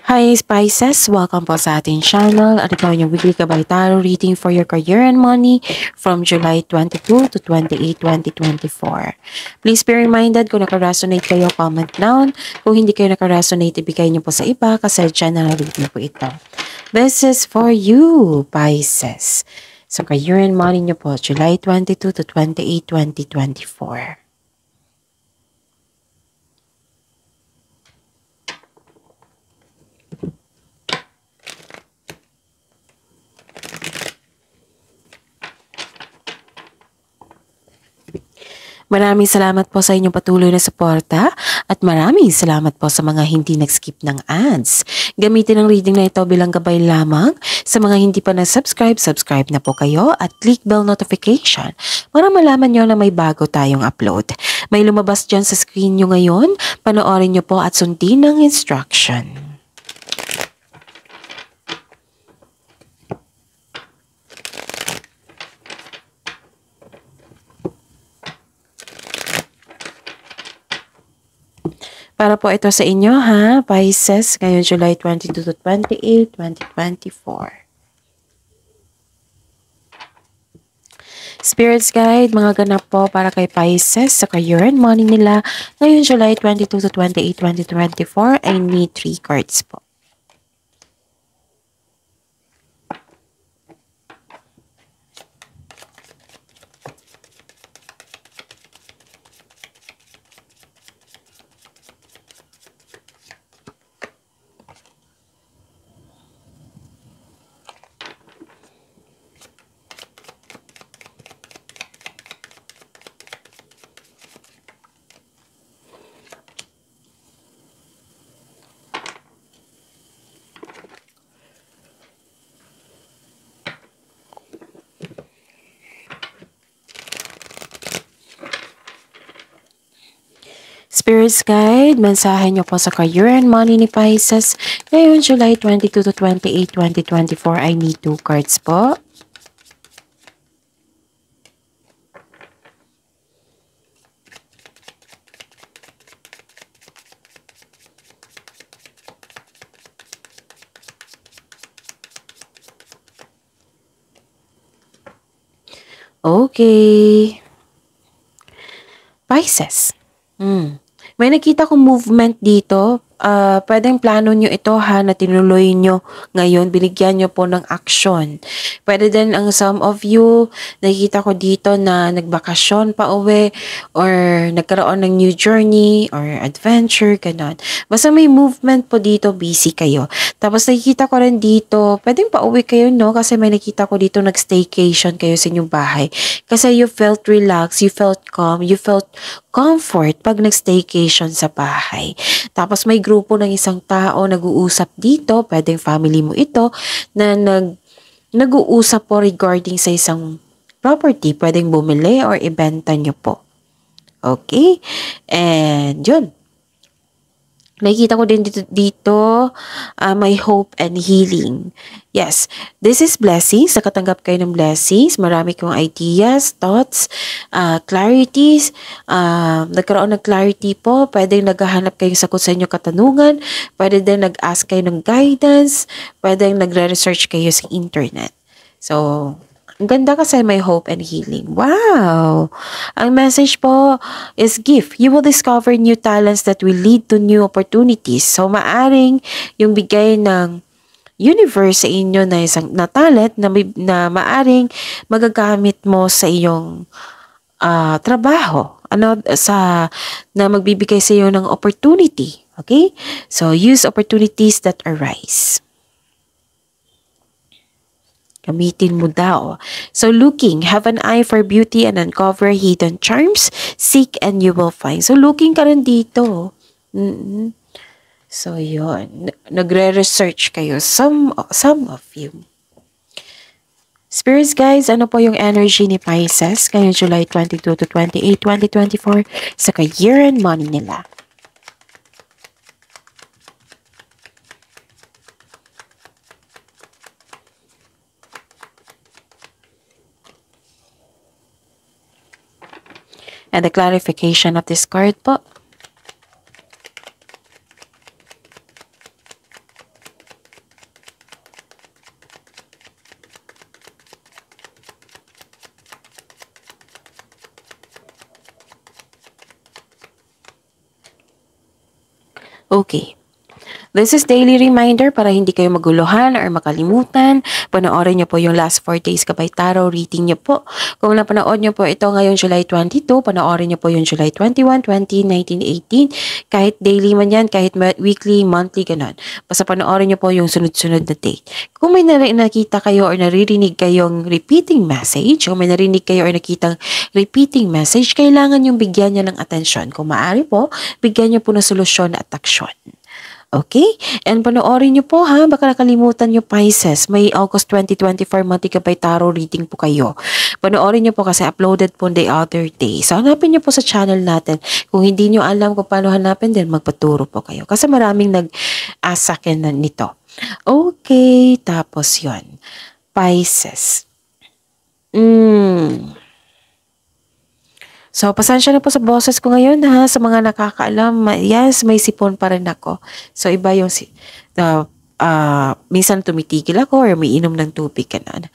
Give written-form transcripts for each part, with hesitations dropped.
Hi Spices! Welcome po sa ating channel at ito yung weekly Gabay Tarot reading for your career and money from July 22 to 28, 2024. Please be reminded kung naka-resonate kayo, comment down. Kung hindi kayo naka-resonate, ibigay niyo po sa iba kasi channel reading po ito. This is for you, Pisces. So career and money niyo po, July 22 to 28, 2024. Maraming salamat po sa inyong patuloy na suporta at maraming salamat po sa mga hindi nag-skip ng ads. Gamitin ang reading na ito bilang gabay lamang. Sa mga hindi pa na-subscribe, subscribe na po kayo at click bell notification para malaman nyo na may bago tayong upload. May lumabas dyan sa screen nyo ngayon, panoorin nyo po at sundin ang instruction. Para po ito sa inyo ha, Pisces, ngayon July 22 to 28, 2024. Spirits Guide, mga ganap po para kay Pisces sa career and money nila ngayon July 22 to 28, 2024. I need 3 cards po. Spirits Guide, mensahe nyo po sa career and money ni Pisces ngayon July 22 to 28, 2024. I need 2 cards po. Okay. Pisces. May nakita kong movement dito. Pwedeng plano nyo ito ha, na tinuloy nyo ngayon. Binigyan nyo po ng action. Pwede din ang some of you, nakikita ko dito na nagbakasyon pa uwi or nagkaroon ng new journey or adventure, ganon. Basta may movement po dito, busy kayo. Tapos nakikita ko rin dito, pwedeng pa uwi kayo no, kasi may nakita ko dito nag-staycation kayo sa inyong bahay. Kasi you felt relaxed, you felt calm, you felt comfort pag nag-staycation sa bahay. Tapos may grupo ng isang tao nag-uusap dito, pwedeng family mo ito, na nag-uusap po regarding sa isang property, pwedeng bumili or ibenta nyo po. Okay? And yun. Nakikita ko din dito may hope and healing. Yes, this is blessings. Nakatanggap kayo ng blessings. Marami kong ideas, thoughts, clarities. Nagkaroon ng clarity po. Pwede naghahanap kayong sagot sa inyong katanungan. Pwede din nag-ask kayo ng guidance. Pwede nagre-research kayo sa internet. So, ang ganda kasi may hope and healing. Wow! Ang message po is gift. You will discover new talents that will lead to new opportunities. So, maaring yung bigay ng universe sa inyo na isang na talent na maaring magagamit mo sa iyong trabaho. Na magbibigay sa iyo ng opportunity. Okay? So, use opportunities that arise. Gamitin mo daw. So looking, have an eye for beauty and uncover hidden charms. Seek and you will find. So looking ka rin dito. So yun. Nagre-research kayo. Some of you. Spirits guys, ano po yung energy ni Pisces ngayong July 22 to 28, 2024 sa career and money nila? And the clarification of this card po. Okay. This is daily reminder para hindi kayo maguluhan or makalimutan. Panoorin niyo po yung last 4 days Gabay Tarot reading niyo po. Kung napanood niyo po ito ngayong July 22, panoorin niyo po yung July 21, 20, 19, 18. Kahit daily man yan, kahit weekly, monthly, ganun. Basta panoorin niyo po yung sunod-sunod na date. Kung may nakita kayo or naririnig kayong repeating message, kung may narinig kayo or nakitang repeating message, kailangan yung bigyan niya ng atensyon. Kung maaari po, bigyan niyo po ng solusyon at aksyon. Okay? And panoorin nyo po ha, baka nakalimutan nyo Pisces. May August 2024 monthly Gabay Tarot reading po kayo. Panoorin nyo po kasi uploaded po the other day. So hanapin nyo po sa channel natin. Kung hindi nyo alam kung paano hanapin, then magpaturo po kayo. Kasi maraming nag-ask sa akin nito. Okay, tapos yon Pisces. So, pasensya na po sa boses ko ngayon ha, sa mga nakakaalam. Yes, may sipon pa rin ako. So, iba yung minsan tumitigil ako or may inom ng tubig ka na.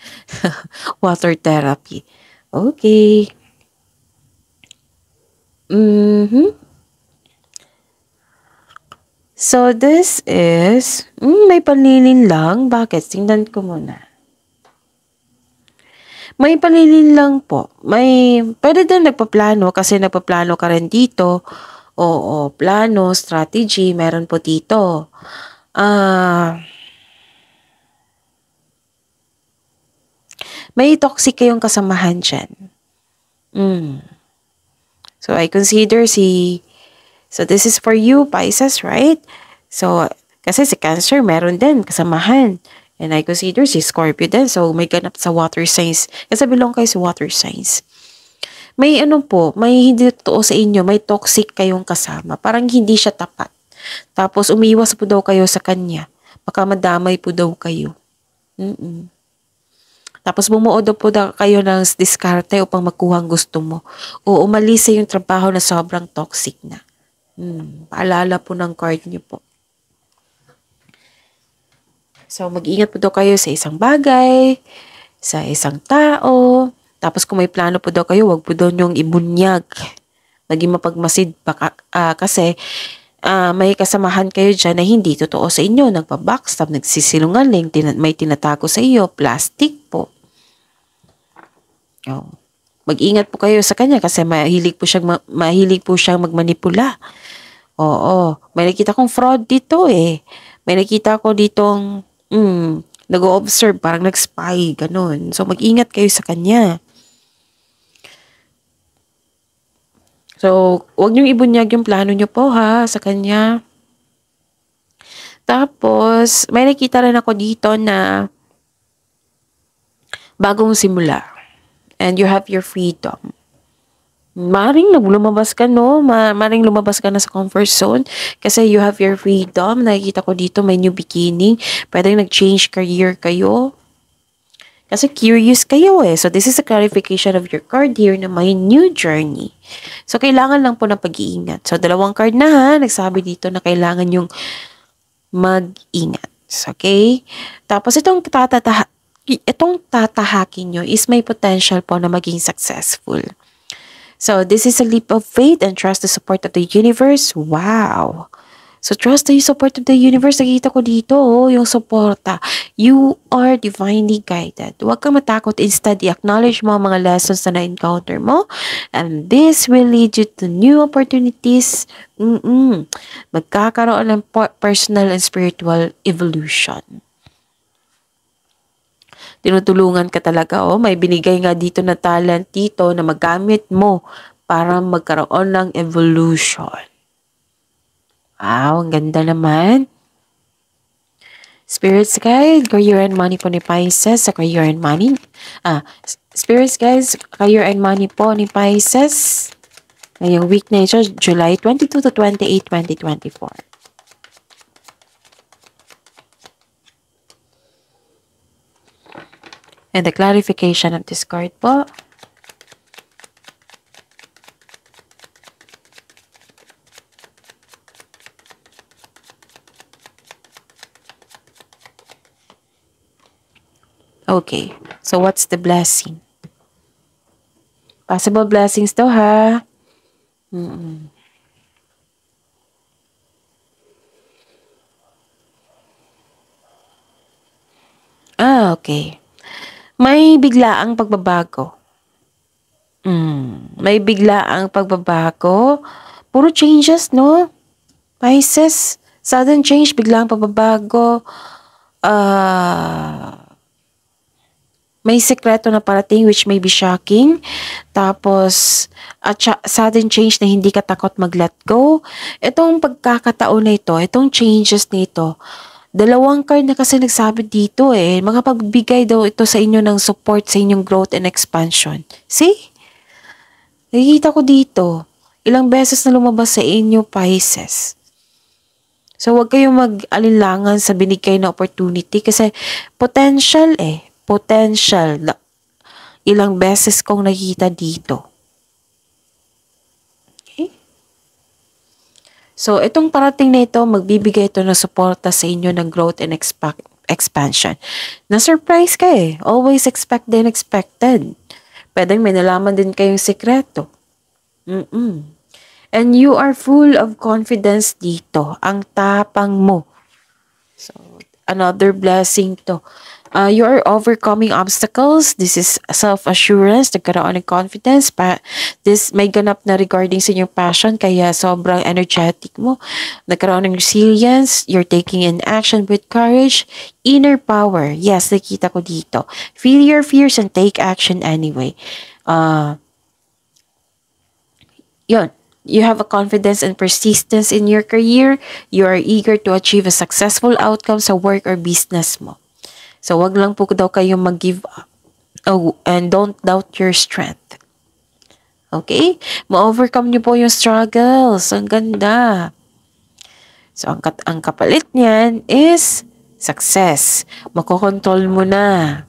Water therapy. Okay. So, this is, may panlilin lang. Bakit? Tingnan ko muna. May panlilin lang po. Pwede din nagpaplano kasi nagpaplano ka rin dito. Oo, plano, strategy, meron po dito. May toxic kayong kasamahan dyan. So, I consider so this is for you, Pisces, right? So, kasi si Cancer, meron din kasamahan. And I consider si Scorpio din. So, may ganap sa water signs. Kasi belong kayo sa water signs. May may hindi totoo sa inyo. May toxic kayong kasama. Parang hindi siya tapat. Tapos, umiwas po daw kayo sa kanya. Baka madamay po daw kayo. Tapos, bumuo daw po kayo ng diskarte upang makuha ang gusto mo. O umalis sa yung trabaho na sobrang toxic na. Paalala po ng card niyo po. So, mag-ingat po daw kayo sa isang bagay, sa isang tao. Tapos, kung may plano po daw kayo, wag po daw niyong ibunyag. Maging mapagmasid pa kasi may kasamahan kayo dyan na hindi totoo sa inyo. Nagpa-backstab, nagsisilungaling, may tinatago sa iyo, plastic po. Oh. Mag-ingat po kayo sa kanya kasi mahilig po siyang magmanipula. Oo. May nakita kong fraud dito eh. May nakita ko ditong nag-o-observe, parang nag-spy, ganun. So, mag-ingat kayo sa kanya. So, huwag niyong ibunyag yung plano niyo po ha, sa kanya. Tapos, may nakita rin ako dito na bagong simula. And you have your freedom. Maring lumabas ka, no? Maring lumabas ka na sa comfort zone kasi you have your freedom. Nakikita ko dito may new beginning. Pwede nag-change career kayo. Kasi curious kayo eh. So, this is a clarification of your card here na may new journey. So, kailangan lang po ng pag-iingat. So, 2 card na ha. Nagsabi dito na kailangan yung mag-ingat. Okay? Tapos, itong tatahakin nyo is may potential po na maging successful. So, this is a leap of faith and trust the support of the universe. Wow! So, trust the support of the universe. Nakita ko dito, yung suporta. You are divinely guided. Huwag kang matakot. Instead, i-acknowledge mo ang mga lessons na na-encounter mo. And this will lead you to new opportunities. Magkakaroon ng personal and spiritual evolution. Tinutulungan ka talaga, may binigay nga dito na talent dito na magamit mo para magkaroon ng evolution. Wow, ang ganda naman. Spirits guide, career and money po ni Pisces sa career and money. Spirits guys, career and money po ni Pisces. Ngayong week na ito, July 22 to 28, 2024. And the clarification of this card po. Okay, so what's the blessing? Possible blessings daw ha. Okay. May biglaang pagbabago. May biglaang pagbabago. Puro changes, no? Pisces, sudden change, biglaang pagbabago. May sekreto na parating which may be shocking. Tapos, sudden change na hindi ka takot mag-let go. Itong pagkakataon na ito, itong changes na ito, dalawang card na kasi nagsabi dito makapagbigay daw ito sa inyo ng support sa inyong growth and expansion. See? Nakikita ko dito, ilang beses na lumabas sa inyo, Pisces. So, huwag kayong mag-alinlangan sa binigay na opportunity kasi potential potential. Ilang beses kong nakita dito. Okay? So, itong parating na ito, magbibigay ito ng suporta sa inyo ng growth and expansion. Na-surprise ka Always expect the unexpected. Pwedeng may nalaman din kayong sekreto. And you are full of confidence dito. Ang tapang mo. So, another blessing to. You are overcoming obstacles. This is self-assurance, nagkaroon ng confidence. This may ganap na regarding sa inyong passion, kaya sobrang energetic mo. Nagkaroon ng resilience. You're taking in action with courage. Inner power. Yes, nakita ko dito. Feel your fears and take action anyway. Yun. You have a confidence and persistence in your career. You are eager to achieve a successful outcome sa work or business mo. So, wag lang po daw kayong mag-give up. And don't doubt your strength. Okay? Ma-overcome niyo po yung struggles. Ang ganda. So, ang kapalit niyan is success. Makokontrol mo na.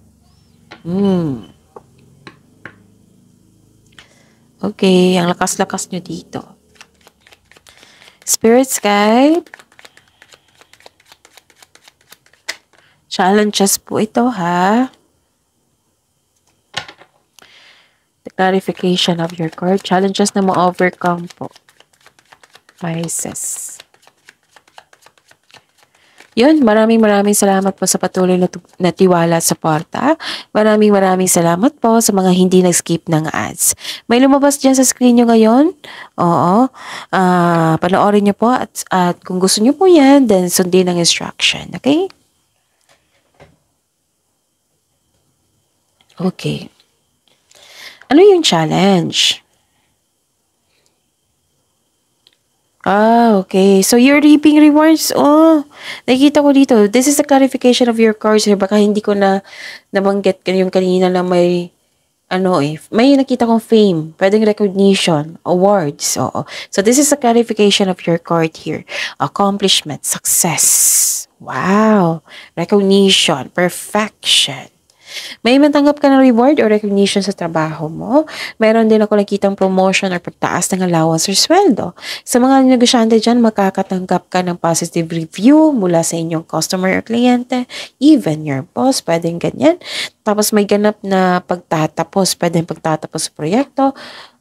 Okay, ang lakas-lakas nyo dito. Spirit guide. Challenges po ito, ha? The clarification of your card. Challenges na ma-overcome po. Pisces. Yun, maraming salamat po sa patuloy na tiwala at suporta. Maraming salamat po sa mga hindi nag-skip ng ads. May lumabas dyan sa screen nyo ngayon? Oo. Panoorin nyo po at kung gusto nyo po yan, then sundin ang instruction. Okay? Okay. Ano yung challenge? Okay. So, you're reaping rewards. Oh, nakikita ko dito. This is the clarification of your cards. Baka hindi ko na nabanggit yung kanina na may, may nakita kong fame. Pwedeng recognition, awards. Oo. So, this is the clarification of your card here. Accomplishment, success. Wow. Recognition, perfection. May matanggap ka ng reward or recognition sa trabaho mo. Mayroon din ako nakitang promotion or pagtaas ng allowance or sweldo. Sa mga negosyante dyan, makakatanggap ka ng positive review mula sa inyong customer or kliyente, even your boss, pwedeng ganyan. Tapos may ganap na pagtatapos, pwedeng pagtatapos sa proyekto,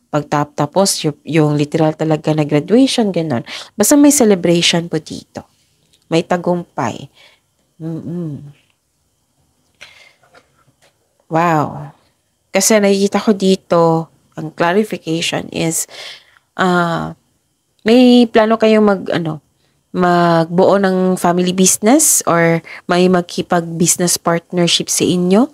pagtatapos yung literal talaga na graduation, gano'n. Basta may celebration po dito. May tagumpay. Wow. Kasi nakikita ko dito, ang clarification is, may plano kayong magbuo ng family business or may magkipag-business partnership sa inyo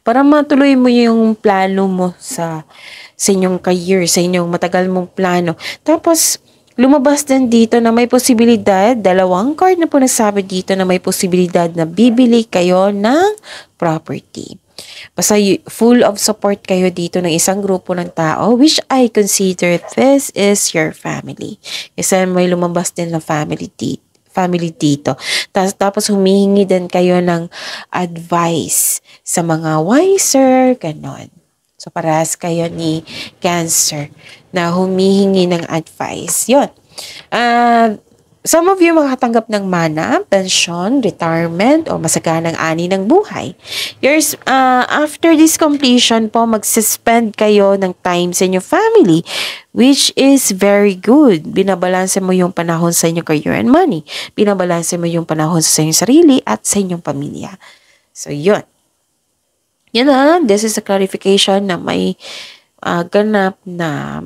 para matuloy mo yung plano mo sa inyong career, sa inyong matagal mong plano. Tapos, lumabas din dito na may posibilidad, dalawang card na po nagsabi dito na may posibilidad na bibili kayo ng property. Basta full of support kayo dito ng isang grupo ng tao, which I consider this is your family. Kasi may lumabas din na family dito. Tapos humihingi din kayo ng advice sa mga wiser, ganon. So parehas kayo ni Cancer na humihingi ng advice. Yun. Some of you makatanggap ng mana, pension, retirement, o masaganang ani ng buhay. After this completion po, magsuspend kayo ng time sa inyong family, which is very good. Binabalanse mo yung panahon sa inyong career and money. Binabalanse mo yung panahon sa inyong sarili at sa inyong pamilya. So, yun. Yan na, this is a clarification na may ganap na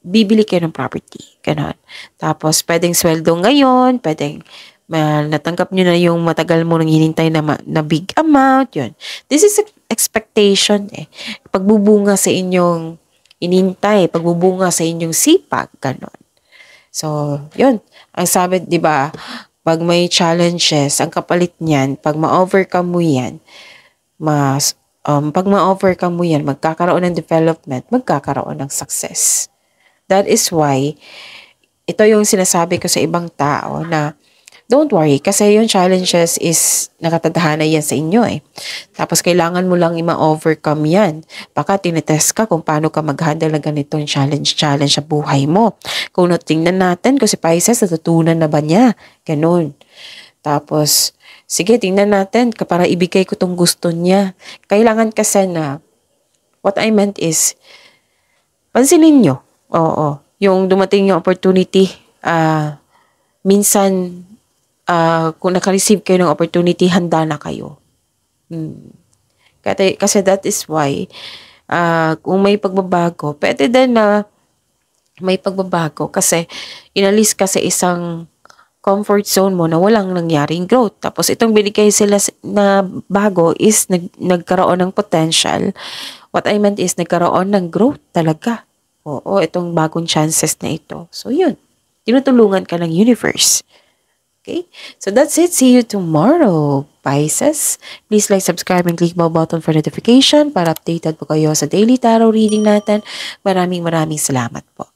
bibili kayo ng property. Ganon. Tapos, pwedeng sweldo ngayon, pwedeng natanggap nyo na yung matagal mo nang hinintay na big amount. Yun. This is expectation eh. Pagbubunga sa inyong inintay, pagbubunga sa inyong sipag. Ganon. So, yun. Ang sabi, di ba, pag may challenges, ang kapalit niyan, pag ma-overcome mo yan, pag ma-overcome mo yan, magkakaroon ng development, magkakaroon ng success. That is why, ito yung sinasabi ko sa ibang tao na, don't worry, kasi yung challenges is nakatadhana yan sa inyo eh. Tapos kailangan mo lang i-overcome yan. Baka tinetest ka kung paano ka mag-handle ng ganitong challenge sa buhay mo. Kung tingnan natin, kung si Pisces, natutunan na ba niya? Ganun. Tapos, sige, tingnan natin para ibigay ko tong gusto niya. Kailangan kasi na, what I meant is, pansinin nyo. Oo. Yung dumating yung opportunity, minsan, kung naka-receive kayo ng opportunity, handa na kayo. Kasi that is why, kung may pagbabago, pwede din na may pagbabago kasi inalis ka sa isang comfort zone mo na walang nangyaring growth. Tapos itong binigay sila na bago is nagkaroon ng potential. What I meant is nagkaroon ng growth talaga. Oo, itong bagong chances na ito. So yun, tinutulungan ka ng universe. Okay? So that's it. See you tomorrow, Pisces. Please like, subscribe, and click bell button for notification para updated po kayo sa daily tarot reading natin. Maraming salamat po.